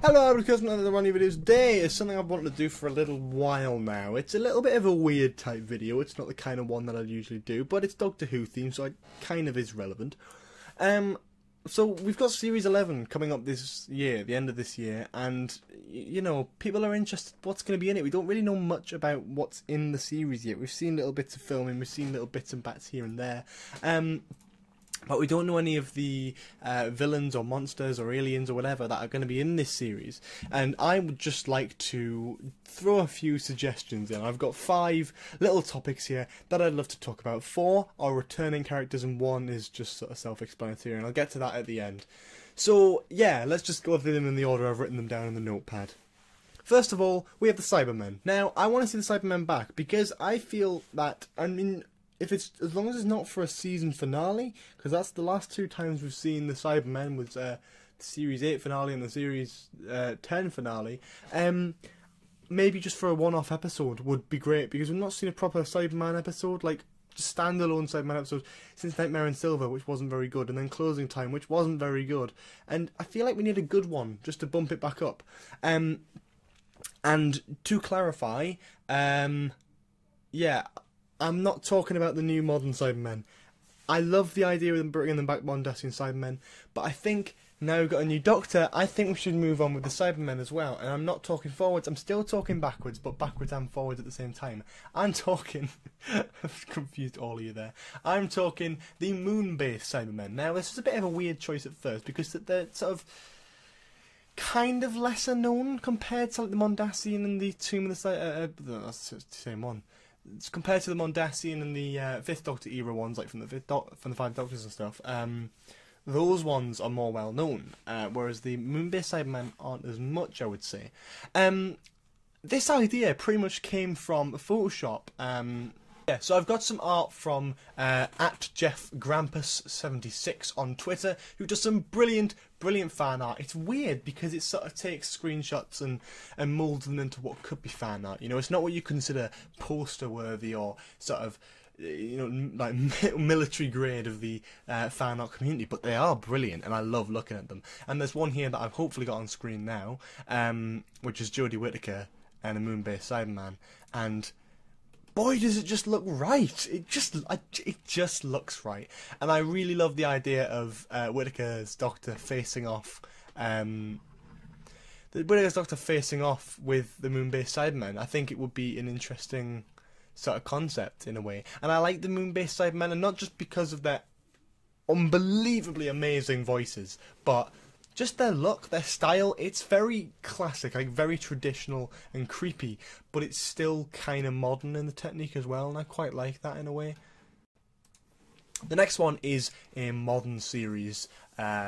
Hello, because another one of videos today is something I've wanted to do for a little while now. It's a little bit of a weird type video. It's not the kind of one that I'd usually do, but it's Doctor Who themed, so it kind of is relevant. So we've got Series 11 coming up this year, the end of this year, and you know, people are interested in what's going to be in it. We don't really know much about what's in the series yet. We've seen little bits of filming, we've seen little bits and bats here and there. But we don't know any of the villains or monsters or aliens or whatever that are going to be in this series. And I would just like to throw a few suggestions in. I've got 5 little topics here that I'd love to talk about. 4 are returning characters and 1 is just sort of self-explanatory, and I'll get to that at the end. So yeah, let's just go through them in the order I've written them down in the notepad. First of all, we have the CYBERMEN. Now, I want to see the CYBERMEN back because I feel that, if it's, as long as it's not for a season finale, because that's the last 2 times we've seen the CYBERMEN, was the Series 8 finale and the Series 10 finale, maybe just for a one-off episode would be great, because we've not seen a proper CYBERMEN episode, like, just standalone CYBERMEN episode, since Nightmare in Silver, which wasn't very good, and then Closing Time, which wasn't very good, and I feel like we need a good one, just to bump it back up. And to clarify, yeah, I'm not talking about the new modern CYBERMEN. I love the idea of them bringing them back, Mondasian CYBERMEN, but I think now we've got a new Doctor, I think we should move on with the CYBERMEN as well. And I'm not talking forwards, I'm still talking backwards, but backwards and forwards at the same time. I'm talking, I've confused all of you there, I'm talking the MOONBASE CYBERMEN. Now this is a bit of a weird choice at first, because they're sort of kind of lesser known compared to like the Mondasian and the Tomb of the that's the same one. It's compared to the Mondasian and the 5th Doctor era ones, like from the 5 Doctors and stuff. Those ones are more well known, whereas the MOONBASE CYBERMEN aren't as much, I would say. This idea pretty much came from Photoshop. Yeah, so I've got some art from at Jeff Grampus76 on Twitter, who does some brilliant fan art. It's weird because it sort of takes screenshots and moulds them into what could be fan art. You know, it's not what you consider poster worthy or sort of, you know, like military grade of the fan art community, but they are brilliant and I love looking at them. And there's one here that I've hopefully got on screen now, which is Jodie Whittaker and a MOONBASE CYBERMEN, and boy, does it just look right! It just looks right, and I really love the idea of Whittaker's Doctor facing off. Whittaker's Doctor facing off with the MOONBASE CYBERMEN. I think it would be an interesting sort of concept in a way, and I like the MOONBASE CYBERMEN, and not just because of their unbelievably amazing voices, but just their look, their style. It's very classic, like very traditional and creepy, but it's still kind of modern in the technique as well, and I quite like that in a way. The next one is a modern series,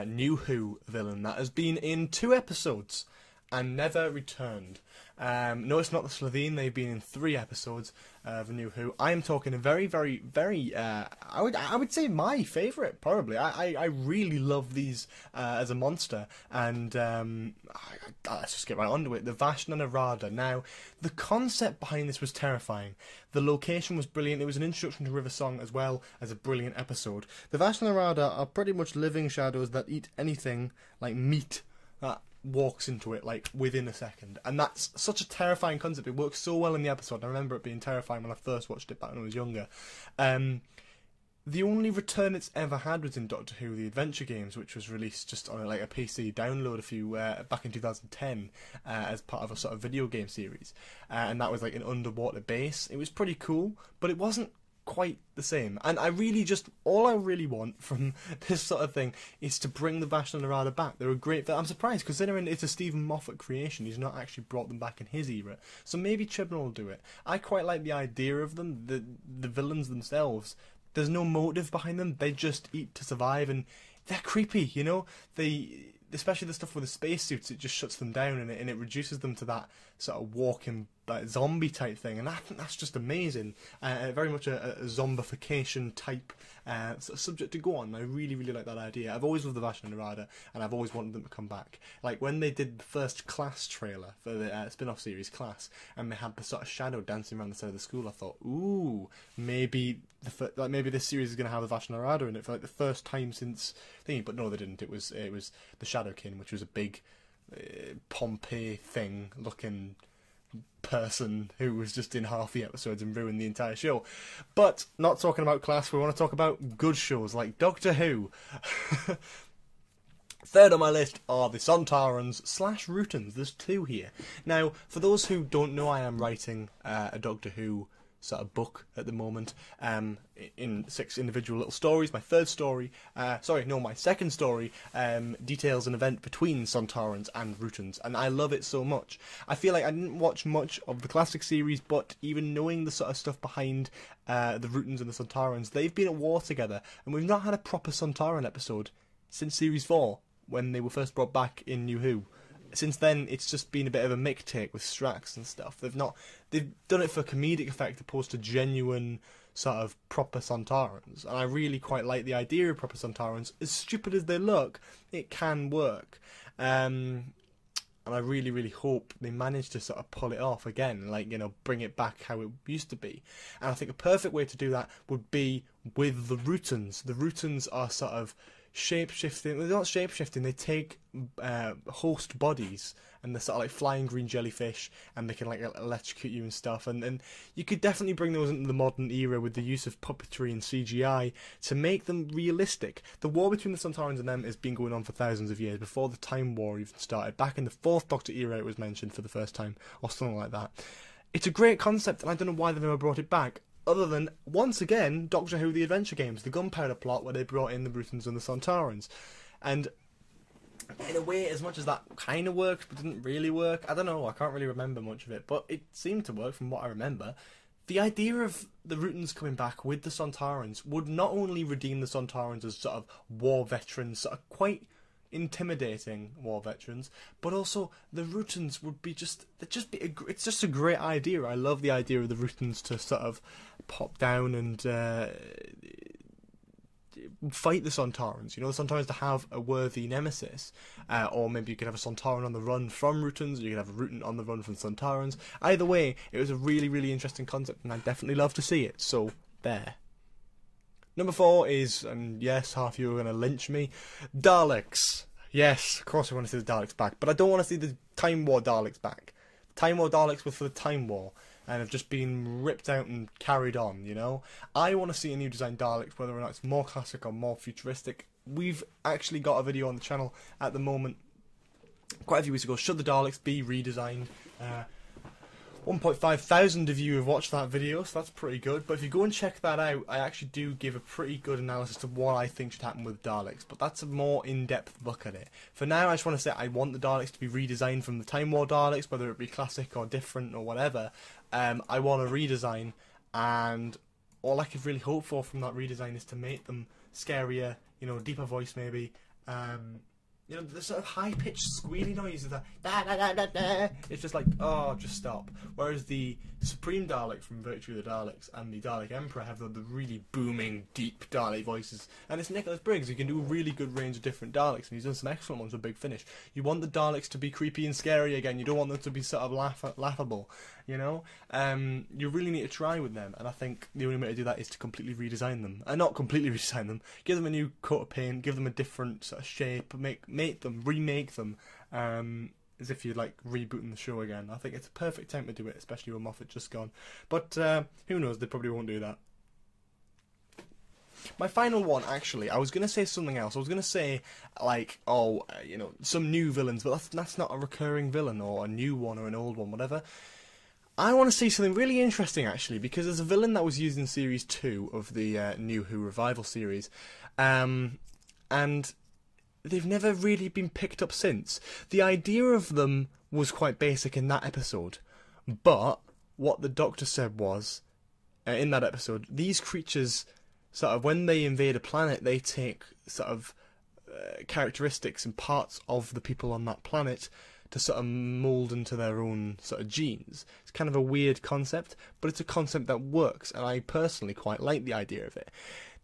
New Who villain that has been in 2 episodes and never returned. No, it's not the Slovene. They've been in 3 episodes of New Who. I am talking a very, I would say my favourite, probably. I really love these as a monster, and let's just get right onto it. The VASHTA. Now, the concept behind this was terrifying. The location was brilliant. It was an introduction to River Song as well as a brilliant episode. The VASHTA are pretty much living shadows that eat anything like meat that walks into it like within a second, and that's such a terrifying concept. It works so well in the episode. I remember it being terrifying when I first watched it back when I was younger. The only return it's ever had was in Doctor Who The Adventure Games, which was released just on like a PC download back in 2010 as part of a sort of video game series, and that was like an underwater base. It was pretty cool, but it wasn't quite the same, and all I really want from this sort of thing is to bring the VASHTA back. They're a great. I'm surprised considering it's a Stephen Moffat creation. He's not actually brought them back in his era, so maybe Chibnall will do it. I quite like the idea of them. The villains themselves, there's no motive behind them. They just eat to survive, and they're creepy. You know, especially the stuff with the spacesuits, it just shuts them down, and it reduces them to that sort of walking zombie type thing, and I think that's just amazing. Very much a zombification type sort of subject to go on. I really like that idea. I've always loved the VASHTA, and I've always wanted them to come back. Like when they did the first Class trailer for the spin-off series Class, and they had the sort of shadow dancing around the side of the school, I thought, ooh, maybe maybe this series is going to have the VASHTA in it for like the first time since thingy. But no, they didn't. It was the Shadowkin, which was a big Pompeii thing looking person who was just in half the episodes and ruined the entire show. But not talking about class, we want to talk about good shows like Doctor Who. Third on my list are the Sontarans / Rutans. There's 2 here. Now, for those who don't know, I am writing a Doctor Who sort of book at the moment, in 6 individual little stories. My second story details an event between Sontarans and Rutans, and I love it so much. I feel like I didn't watch much of the classic series, but even knowing the sort of stuff behind the Rutans and the Sontarans, they've been at war together, and we've not had a proper Sontaran episode since Series 4, when they were first brought back in New Who. Since then, it's just been a bit of a mick take with Strax and stuff. They've done it for comedic effect opposed to genuine sort of proper Sontarans. And I really quite like the idea of proper Sontarans. As stupid as they look, it can work. And I really, really hope they manage to sort of pull it off again, like, you know, bring it back how it used to be. And I think a perfect way to do that would be with the Rutans. The Rutans are sort of shape-shifting. They're not shape-shifting, they take host bodies, and they're sort of like flying green jellyfish, and they can like electrocute you and stuff, and you could definitely bring those into the modern era with the use of puppetry and CGI to make them realistic. The war between the Sontarans and them has been going on for thousands of years, before the Time War even started. Back in the 4th Doctor era it was mentioned for the first time, or something like that. It's a great concept, and I don't know why they've never brought it back. Other than, once again, Doctor Who The Adventure Games, the Gunpowder Plot, where they brought in the Rutans and the Sontarans. And in a way, as much as that kind of worked, but didn't really work, I don't know, I can't really remember much of it, but it seemed to work from what I remember. The idea of the Rutans coming back with the Sontarans would not only redeem the Sontarans as sort of war veterans, sort of quite intimidating war veterans, but also the Rutans would be it's just a great idea. I love the idea of the Rutans to sort of pop down and fight the Sontarans. You know, the Sontarans to have a worthy nemesis, or maybe you could have a Sontaran on the run from Rutans, or you could have a Rutan on the run from Sontarans. Either way, it was a really, really interesting concept, and I'd definitely love to see it. So there. Number 4 is, and yes, half of you are going to lynch me, Daleks. Yes, of course I want to see the Daleks back, but I don't want to see the Time War Daleks back. Time War Daleks were for the Time War, and have just been ripped out and carried on, you know? I want to see a new design Daleks, whether or not it's more classic or more futuristic. We've actually got a video on the channel at the moment, quite a few weeks ago, should the Daleks be redesigned? 1.5 thousand of you have watched that video, so that's pretty good. But if you go and check that out, I actually do give a pretty good analysis of what I think should happen with Daleks. But that's a more in-depth look at it. For now, I just want to say I want the Daleks to be redesigned from the Time War Daleks, whether it be classic or different or whatever. I want a redesign, and all I could really hope for from that redesign is to make them scarier, you know, deeper voice maybe. You know, the sort of high-pitched squealy noises, that da da da da da. It's just like, oh, just stop. Whereas the Supreme Dalek from Virtue of the Daleks and the Dalek Emperor have the really booming, deep Dalek voices. And it's Nicholas Briggs, who can do a really good range of different Daleks, and he's done some excellent ones with Big Finish. You want the Daleks to be creepy and scary again. You don't want them to be sort of laughable, you know? You really need to try with them, and I think the only way to do that is to completely redesign them. And not completely redesign them. Give them a new coat of paint, give them a different sort of shape, remake them, as if you're like rebooting the show again. I think it's a perfect time to do it, especially with Moffat just gone. But who knows, they probably won't do that. My final one, actually, I was going to say something else. I was going to say, like, you know, some new villains, but that's not a recurring villain, or a new one, or an old one, whatever. I want to see something really interesting, actually, because there's a villain that was used in Series 2 of the New Who Revival series, and they've never really been picked up since. The idea of them was quite basic in that episode, but what the Doctor said was, in that episode, these creatures, sort of, when they invade a planet, they take sort of characteristics and parts of the people on that planet to sort of mould into their own sort of genes. It's kind of a weird concept, but it's a concept that works, and I personally quite like the idea of it.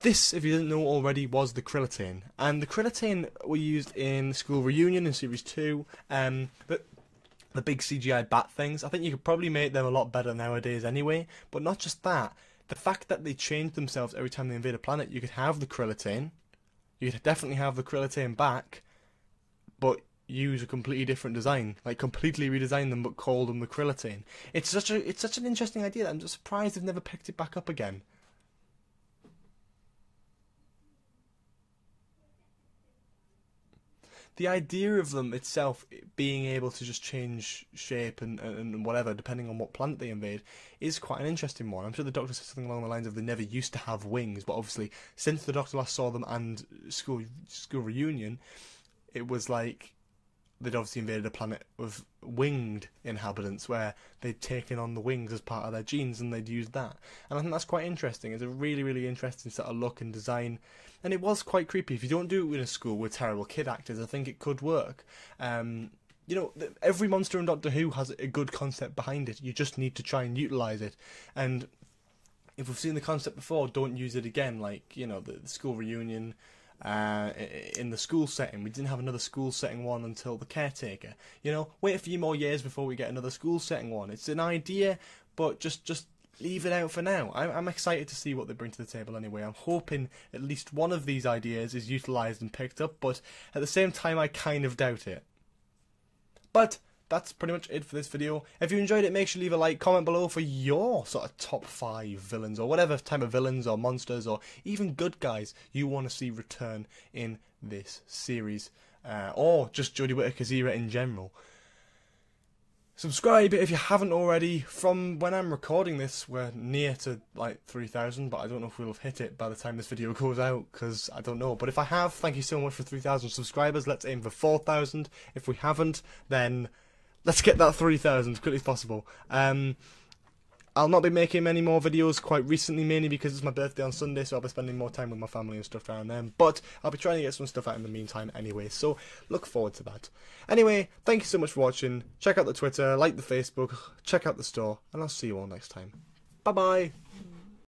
This, if you didn't know already, was the Krillitane, and the Krillitane were used in School Reunion in Series 2, the big CGI bat things. I think you could probably make them a lot better nowadays anyway, but not just that. The fact that they change themselves every time they invade a planet, you could have the Krillitane, you could definitely have the Krillitane back, but use a completely different design, like completely redesign them but call them the Krillitane. It's such an interesting idea that I'm just surprised they've never picked it back up again. The idea of them itself being able to just change shape and whatever, depending on what planet they invade, is quite an interesting one. I'm sure the Doctor said something along the lines of they never used to have wings, but obviously since the Doctor last saw them and school reunion, it was like they'd obviously invaded a planet with winged inhabitants where they'd taken on the wings as part of their genes and they'd used that. And I think that's quite interesting. It's a really, really interesting sort of look and design. And it was quite creepy. If you don't do it in a school with terrible kid actors, I think it could work. You know, every monster in Doctor Who has a good concept behind it. You just need to try and utilise it. And if we've seen the concept before, don't use it again. Like, you know, the school reunion, in the school setting. We didn't have another school setting one until The Caretaker. You know, wait a few more years before we get another school setting one. It's an idea, but just leave it out for now. I'm excited to see what they bring to the table anyway. I'm hoping at least one of these ideas is utilised and picked up, but at the same time I kind of doubt it. But that's pretty much it for this video. If you enjoyed it, make sure you leave a like, comment below for your sort of top 5 villains, or whatever type of villains or monsters or even good guys you want to see return in this series, or just Jodie Whittaker's era in general. Subscribe if you haven't already. From when I'm recording this, we're near to like 3,000, but I don't know if we'll have hit it by the time this video goes out, because I don't know. But if I have, thank you so much for 3,000 subscribers. Let's aim for 4,000. If we haven't, then let's get that 3,000 as quickly as possible. I'll not be making many more videos quite recently, mainly because it's my birthday on Sunday, so I'll be spending more time with my family and stuff around then. But I'll be trying to get some stuff out in the meantime anyway, so look forward to that. Anyway, thank you so much for watching. Check out the Twitter, like the Facebook, check out the store, and I'll see you all next time. Bye-bye!